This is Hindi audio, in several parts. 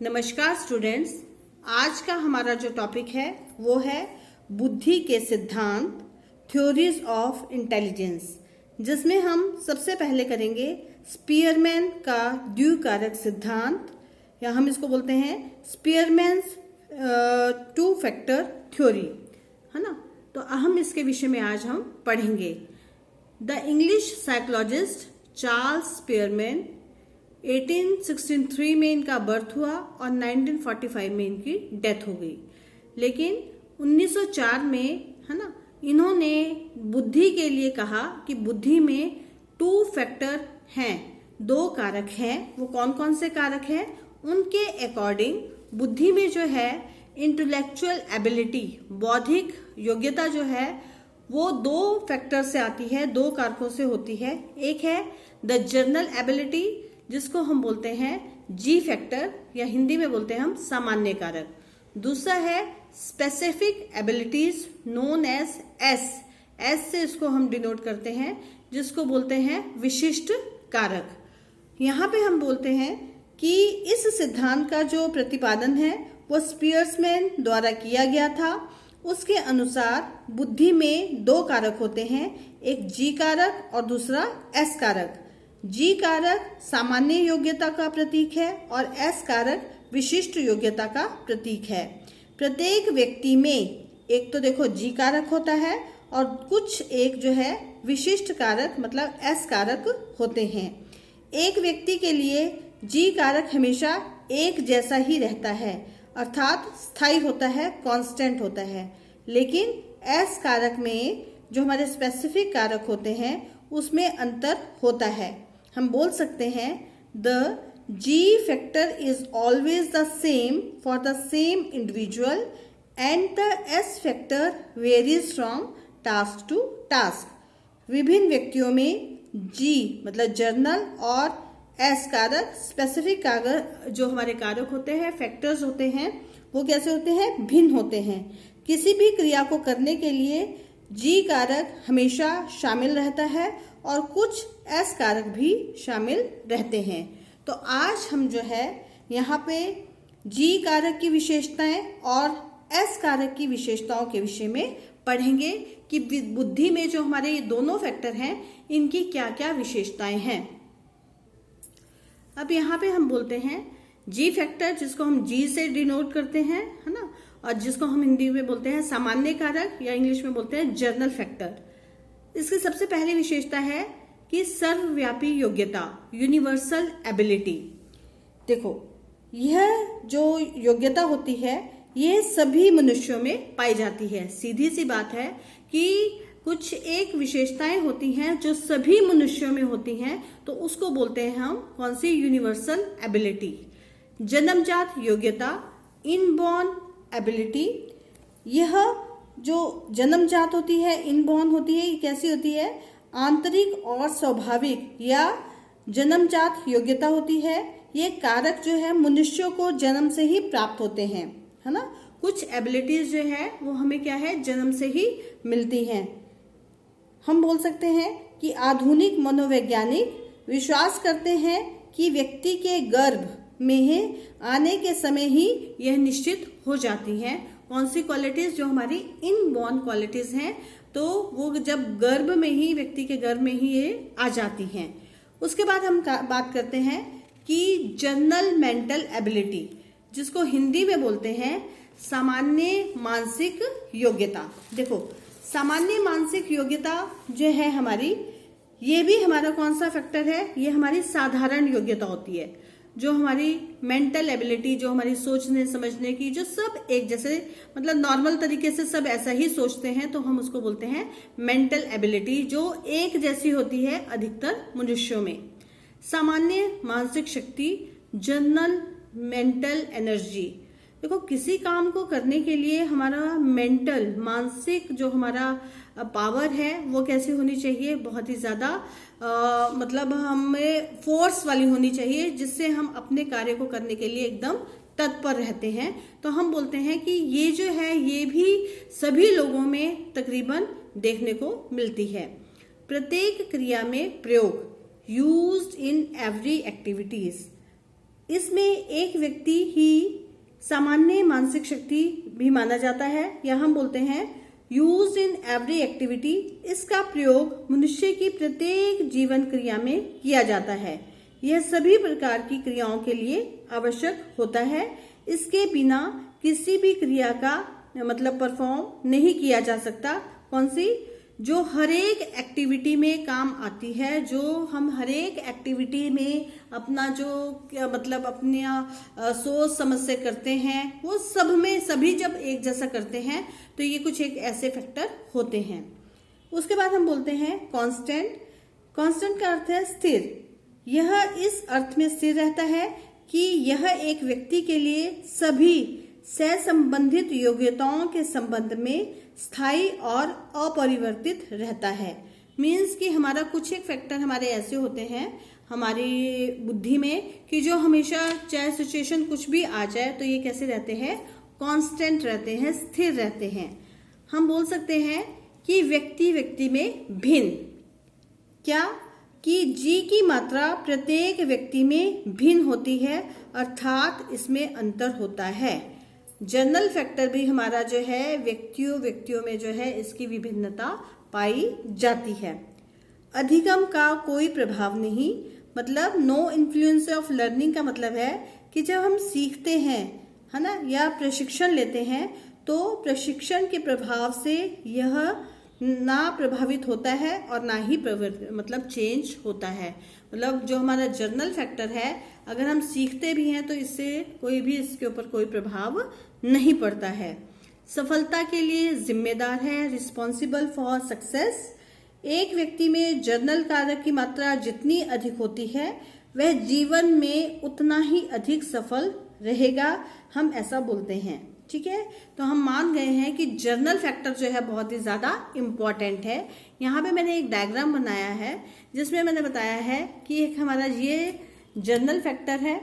नमस्कार स्टूडेंट्स। आज का हमारा जो टॉपिक है वो है बुद्धि के सिद्धांत, थ्योरीज ऑफ इंटेलिजेंस, जिसमें हम सबसे पहले करेंगे स्पीयरमैन का द्विकारक सिद्धांत, या हम इसको बोलते हैं स्पीयरमैन्स टू फैक्टर थ्योरी, है ना। तो हम इसके विषय में आज हम पढ़ेंगे। The English psychologist Charles Spearman 1863 में इनका बर्थ हुआ और 1945 में इनकी डेथ हो गई। लेकिन 1904 में, है ना, इन्होंने बुद्धि के लिए कहा कि बुद्धि में 2 फैक्टर हैं, 2 कारक हैं। वो कौन कौन से कारक हैं? उनके अकॉर्डिंग बुद्धि में जो है इंटेलेक्चुअल एबिलिटी, बौद्धिक योग्यता जो है वो 2 फैक्टर से आती है, 2 कारकों से होती है। एक है द जनरल एबिलिटी, जिसको हम बोलते हैं जी फैक्टर, या हिंदी में बोलते हैं हम सामान्य कारक। दूसरा है specific abilities known as S, S से इसको हम डिनोट करते हैं, जिसको बोलते हैं विशिष्ट कारक। यहाँ पे हम बोलते हैं कि इस सिद्धांत का जो प्रतिपादन है वो स्पीयरमैन द्वारा किया गया था। उसके अनुसार बुद्धि में 2 कारक होते हैं, एक जी कारक और दूसरा एस कारक। जी कारक सामान्य योग्यता का प्रतीक है और एस कारक विशिष्ट योग्यता का प्रतीक है। प्रत्येक व्यक्ति में एक तो देखो जी कारक होता है और कुछ एक जो है विशिष्ट कारक मतलब एस कारक होते हैं। एक व्यक्ति के लिए जी कारक हमेशा एक जैसा ही रहता है, अर्थात स्थायी होता है, कांस्टेंट होता है। लेकिन एस कारक में जो हमारे स्पेसिफिक कारक होते हैं उसमें अंतर होता है। हम बोल सकते हैं the G factor is always the same for the same individual and the S factor varies from task to task. विभिन्न व्यक्तियों में जी मतलब जर्नल और एस कारक स्पेसिफिक कारक जो हमारे कारक होते हैं, फैक्टर्स होते हैं, वो कैसे होते हैं? भिन्न होते हैं। किसी भी क्रिया को करने के लिए जी कारक हमेशा शामिल रहता है और कुछ एस कारक भी शामिल रहते हैं। तो आज हम जो है यहाँ पे जी कारक की विशेषताएं और एस कारक की विशेषताओं के विषय में पढ़ेंगे कि बुद्धि में जो हमारे ये दोनों फैक्टर हैं इनकी क्या क्या विशेषताएं हैं। अब यहाँ पे हम बोलते हैं जी फैक्टर, जिसको हम जी से डिनोट करते हैं, है ना, और जिसको हम हिंदी में बोलते हैं सामान्य कारक या इंग्लिश में बोलते हैं जनरल फैक्टर। इसकी सबसे पहली विशेषता है कि सर्वव्यापी योग्यता, यूनिवर्सल एबिलिटी। देखो, यह जो योग्यता होती है ये सभी मनुष्यों में पाई जाती है। सीधी सी बात है कि कुछ एक विशेषताएं होती हैं जो सभी मनुष्यों में होती हैं, तो उसको बोलते हैं हम कौन सी? Universal ability. जन्मजात योग्यता, इनबॉर्न एबिलिटी। यह जो जन्मजात होती है, इनबॉर्न होती है, ये कैसी होती है? आंतरिक और स्वाभाविक या जन्मजात योग्यता होती है। ये कारक जो है मनुष्यों को जन्म से ही प्राप्त होते हैं, है ना। कुछ एबिलिटीज जो है वो हमें क्या है? जन्म से ही मिलती हैं। हम बोल सकते हैं कि आधुनिक मनोवैज्ञानिक विश्वास करते हैं कि व्यक्ति के गर्भ में आने के समय ही यह निश्चित हो जाती हैं। कौन सी क्वालिटीज? जो हमारी इनबॉर्न क्वालिटीज हैं, तो वो जब गर्भ में ही, व्यक्ति के गर्भ में ही ये आ जाती हैं। उसके बाद हम बात करते हैं कि जनरल मेंटल एबिलिटी, जिसको हिंदी में बोलते हैं सामान्य मानसिक योग्यता। देखो, सामान्य मानसिक योग्यता जो है हमारी, ये भी हमारा कौन सा फैक्टर है? ये हमारी साधारण योग्यता होती है। जो हमारी मेंटल एबिलिटी, जो हमारी सोचने समझने की, जो सब एक जैसे मतलब नॉर्मल तरीके से सब ऐसा ही सोचते हैं, तो हम उसको बोलते हैं मेंटल एबिलिटी, जो एक जैसी होती है अधिकतर मनुष्यों में। सामान्य मानसिक शक्ति, जनरल मेंटल एनर्जी। देखो, किसी काम को करने के लिए हमारा मेंटल मानसिक जो हमारा पावर है वो कैसी होनी चाहिए? बहुत ही ज्यादा मतलब हमें फोर्स वाली होनी चाहिए, जिससे हम अपने कार्य को करने के लिए एकदम तत्पर रहते हैं। तो हम बोलते हैं कि ये जो है ये भी सभी लोगों में तकरीबन देखने को मिलती है। प्रत्येक क्रिया में प्रयोग, यूज्ड इन एवरी एक्टिविटीज, इसमें एक व्यक्ति ही सामान्य मानसिक शक्ति भी माना जाता है, या हम बोलते हैं यूज इन एवरी एक्टिविटी। इसका प्रयोग मनुष्य की प्रत्येक जीवन क्रिया में किया जाता है। यह सभी प्रकार की क्रियाओं के लिए आवश्यक होता है। इसके बिना किसी भी क्रिया का मतलब परफॉर्म नहीं किया जा सकता। कौन सी? जो हर एक एक्टिविटी में काम आती है, जो हम हर एक एक्टिविटी में अपना जो मतलब अपने सोच समझ से करते हैं, वो सब में सभी जब एक जैसा करते हैं तो ये कुछ एक ऐसे फैक्टर होते हैं। उसके बाद हम बोलते हैं कांस्टेंट। कांस्टेंट का अर्थ है स्थिर। यह इस अर्थ में स्थिर रहता है कि यह एक व्यक्ति के लिए सभी सहसंबंधित योग्यताओं के संबंध में स्थायी और अपरिवर्तित रहता है। मीन्स कि हमारा कुछ एक फैक्टर हमारे ऐसे होते हैं हमारी बुद्धि में कि जो हमेशा चाहे सिचुएशन कुछ भी आ जाए तो ये कैसे रहते हैं? कांस्टेंट रहते हैं, स्थिर रहते हैं। हम बोल सकते हैं कि व्यक्ति व्यक्ति में भिन्न। क्या? कि जी की मात्रा प्रत्येक व्यक्ति में भिन्न होती है, अर्थात इसमें अंतर होता है। जनरल फैक्टर भी हमारा जो है व्यक्तियों में जो है इसकी विभिन्नता पाई जाती है। अधिगम का कोई प्रभाव नहीं, मतलब नो इन्फ्लुएंस ऑफ लर्निंग का मतलब है कि जब हम सीखते हैं, है ना, या प्रशिक्षण लेते हैं तो प्रशिक्षण के प्रभाव से यह ना प्रभावित होता है और ना ही मतलब चेंज होता है। मतलब जो हमारा जर्नल फैक्टर है, अगर हम सीखते भी हैं तो इससे कोई भी इसके ऊपर कोई प्रभाव नहीं पड़ता है। सफलता के लिए जिम्मेदार है, रिस्पॉन्सिबल फॉर सक्सेस। एक व्यक्ति में जर्नल कारक की मात्रा जितनी अधिक होती है वह जीवन में उतना ही अधिक सफल रहेगा, हम ऐसा बोलते हैं। ठीक है, तो हम मान गए हैं कि जर्नल फैक्टर जो है बहुत ही ज्यादा इम्पोर्टेंट है। यहाँ पे मैंने एक डायग्राम बनाया है जिसमें मैंने बताया है कि एक हमारा ये जर्नल फैक्टर है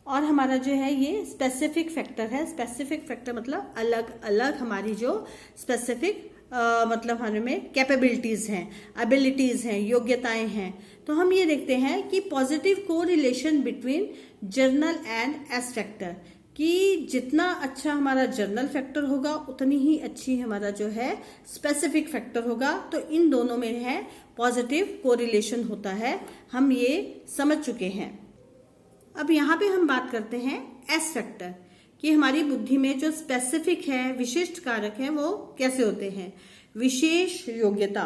और हमारा जो है ये स्पेसिफिक फैक्टर है। स्पेसिफिक फैक्टर मतलब अलग अलग हमारी जो स्पेसिफिक मतलब हमारे में कैपेबिलिटीज हैं, एबिलिटीज हैं, योग्यताएं हैं। तो हम ये देखते हैं कि positive correlation between journal and S factor, कि जितना अच्छा हमारा जर्नल फैक्टर होगा उतनी ही अच्छी हमारा जो है स्पेसिफिक फैक्टर होगा। तो इन दोनों में है पॉजिटिव कोरिलेशन होता है, हम ये समझ चुके हैं। अब यहाँ पे हम बात करते हैं एस फैक्टर कि हमारी बुद्धि में जो स्पेसिफिक है, विशिष्ट कारक है, वो कैसे होते हैं। विशेष योग्यता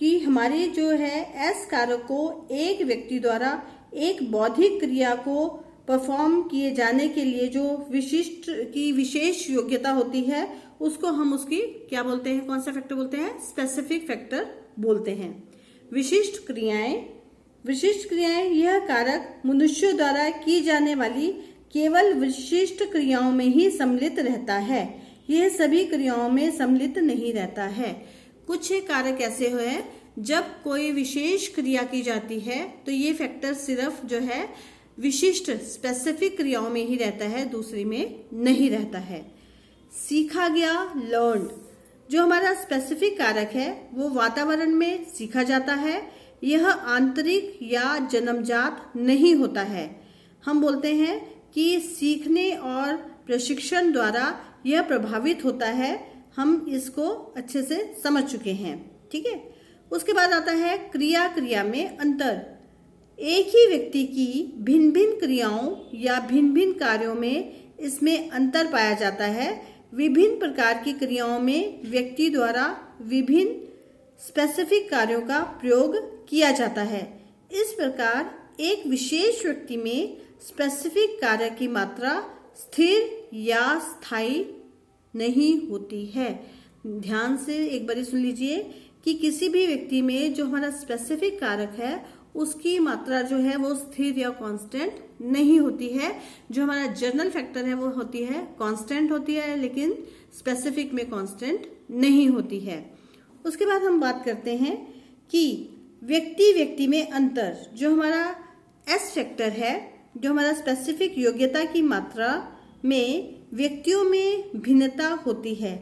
कि हमारी जो है एस कारक को एक व्यक्ति द्वारा एक बौद्धिक क्रिया को परफॉर्म किए जाने के लिए जो विशेष योग्यता होती है उसको हम उसकी क्या बोलते हैं? कौन सा फैक्टर बोलते हैं? स्पेसिफिक फैक्टर बोलते हैं। विशिष्ट क्रियाएं यह कारक मनुष्यों द्वारा की जाने वाली केवल विशिष्ट क्रियाओं में ही सम्मिलित रहता है, यह सभी क्रियाओं में सम्मिलित नहीं रहता है। कुछ कारक ऐसे हैं जब कोई विशेष क्रिया की जाती है तो ये फैक्टर सिर्फ जो है विशिष्ट स्पेसिफिक क्रियाओं में ही रहता है, दूसरी में नहीं रहता है। सीखा गया, लर्न्ड, जो हमारा स्पेसिफिक कारक है वो वातावरण में सीखा जाता है, यह आंतरिक या जन्मजात नहीं होता है। हम बोलते हैं कि सीखने और प्रशिक्षण द्वारा यह प्रभावित होता है, हम इसको अच्छे से समझ चुके हैं। ठीक है, उसके बाद आता है क्रिया में अंतर। एक ही व्यक्ति की भिन्न भिन्न क्रियाओं या भिन्न भिन्न कार्यों में इसमें अंतर पाया जाता है। विभिन्न प्रकार की क्रियाओं में व्यक्ति द्वारा विभिन्न स्पेसिफिक कार्यों का प्रयोग किया जाता है। इस प्रकार एक विशेष व्यक्ति में स्पेसिफिक कार्य की मात्रा स्थिर या स्थायी नहीं होती है। ध्यान से एक बार सुन लीजिए कि किसी भी व्यक्ति में जो हमारा स्पेसिफिक कारक है उसकी मात्रा जो है वो स्थिर या कांस्टेंट नहीं होती है। जो हमारा जर्नल फैक्टर है वो होती है कांस्टेंट होती है, लेकिन स्पेसिफिक में कांस्टेंट नहीं होती है। उसके बाद हम बात करते हैं कि व्यक्ति में अंतर। जो हमारा एस फैक्टर है, जो हमारा स्पेसिफिक योग्यता की मात्रा में व्यक्तियों में भिन्नता होती है।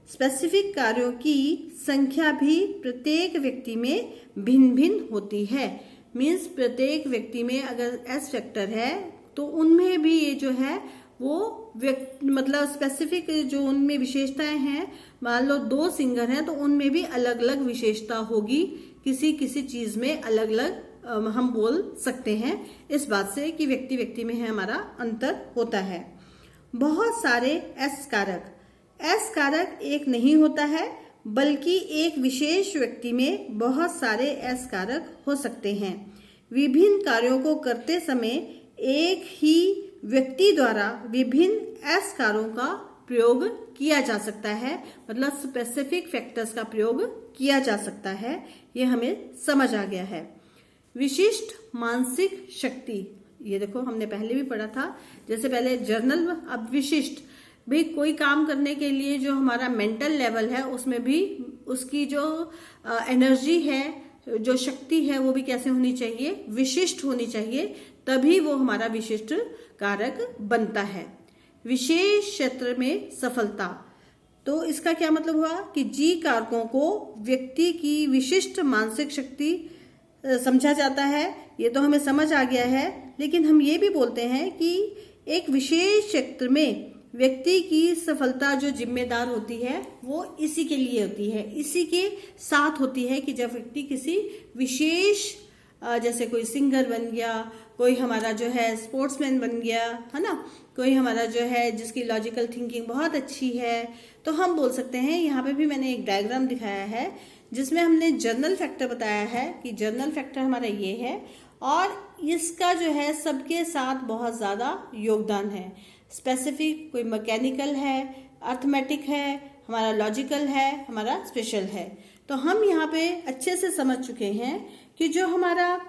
स्पेसिफिक कार्यों की संख्या भी प्रत्येक व्यक्ति में भिन्न भिन्न होती है। मीन्स प्रत्येक व्यक्ति में अगर एस फैक्टर है तो उनमें भी ये जो है वो मतलब स्पेसिफिक जो उनमें विशेषताएं हैं, मान लो 2 सिंगर हैं तो उनमें भी अलग अलग विशेषता होगी, किसी किसी चीज में अलग अलग हम बोल सकते हैं, इस बात से कि व्यक्ति व्यक्ति में है हमारा अंतर होता है। बहुत सारे एस कारक एक नहीं होता है, बल्कि एक विशेष व्यक्ति में बहुत सारे एस कारक हो सकते हैं। विभिन्न कार्यों को करते समय एक ही व्यक्ति द्वारा विभिन्न एस कारकों का प्रयोग किया जा सकता है, मतलब स्पेसिफिक फैक्टर्स का प्रयोग किया जा सकता है, ये हमें समझ आ गया है। विशिष्ट मानसिक शक्ति, ये देखो हमने पहले भी पढ़ा था, जैसे पहले जर्नल, अब विशिष्ट, भाई कोई काम करने के लिए जो हमारा मेंटल लेवल है उसमें भी उसकी जो एनर्जी है, जो शक्ति है, वो भी कैसे होनी चाहिए, विशिष्ट होनी चाहिए, तभी वो हमारा विशिष्ट कारक बनता है। विशेष क्षेत्र में सफलता, तो इसका क्या मतलब हुआ कि जी कारकों को व्यक्ति की विशिष्ट मानसिक शक्ति समझा जाता है, ये तो हमें समझ आ गया है। लेकिन हम ये भी बोलते हैं कि एक विशेष क्षेत्र में व्यक्ति की सफलता जो जिम्मेदार होती है वो इसी के लिए होती है, इसी के साथ होती है कि जब व्यक्ति किसी विशेष, जैसे कोई सिंगर बन गया, कोई हमारा जो है स्पोर्ट्समैन बन गया, है ना, कोई हमारा जो है जिसकी लॉजिकल थिंकिंग बहुत अच्छी है, तो हम बोल सकते हैं। यहाँ पे भी मैंने एक डायग्राम दिखाया है जिसमें हमने जर्नल फैक्टर बताया है कि जर्नल फैक्टर हमारा ये है, और इसका जो है सबके साथ बहुत ज़्यादा योगदान है। स्पेसिफिक, कोई मैकेनिकल है, अर्थमेटिक है, हमारा लॉजिकल है, हमारा स्पेशल है। तो हम यहाँ पे अच्छे से समझ चुके हैं कि जो हमारा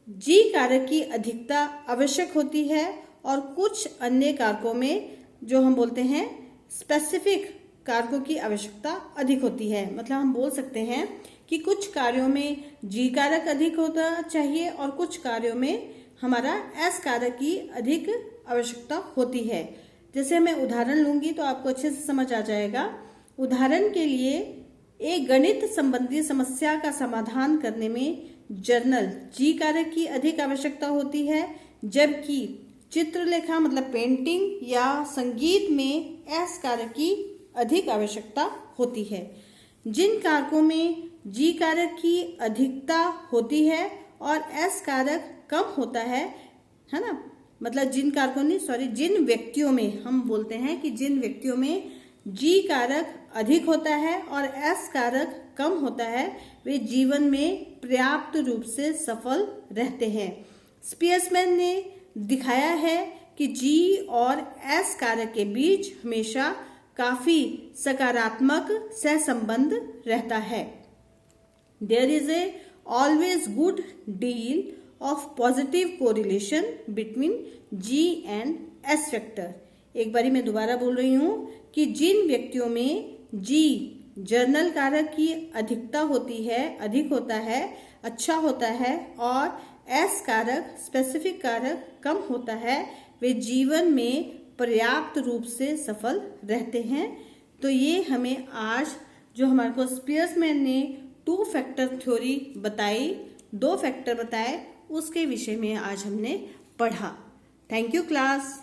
जी कारक की अधिकता आवश्यक होती है और कुछ अन्य कारकों में जो हम बोलते हैं स्पेसिफिक कारकों की आवश्यकता अधिक होती है। मतलब हम बोल सकते हैं कि कुछ कार्यों में जी कारक अधिक होता चाहिए और कुछ कार्यों में हमारा एस कारक की अधिक आवश्यकता होती है। जैसे मैं उदाहरण लूंगी तो आपको अच्छे से समझ आ जाएगा। उदाहरण के लिए, एक गणित संबंधी समस्या का समाधान करने में जर्नल जी कारक की अधिक आवश्यकता होती है, जबकि चित्रलेखा मतलब पेंटिंग या संगीत में एस कारक की अधिक आवश्यकता होती है। जिन कारकों में जी कारक की अधिकता होती है और एस कारक कम होता है ना, मतलब जिन व्यक्तियों में, हम बोलते हैं कि जिन व्यक्तियों में जी कारक अधिक होता है और एस कारक कम होता है, वे जीवन में पर्याप्त रूप से सफल रहते हैं। स्पियर्समैन ने दिखाया है कि जी और एस कारक के बीच हमेशा काफी सकारात्मक सहसंबंध रहता है। There is a always good deal of positive correlation between G and S factor। एक बारी मैं दोबारा बोल रही हूँ कि जिन व्यक्तियों में G जर्नल कारक की अधिकता होती है, अधिक होता है, अच्छा होता है, और S कारक स्पेसिफिक कारक कम होता है, वे जीवन में पर्याप्त रूप से सफल रहते हैं। तो ये हमें आज जो हमारे को स्पियर्समैन ने 2 फैक्टर थ्योरी बताई, 2 फैक्टर बताए, उसके विषय में आज हमने पढ़ा। Thank you class.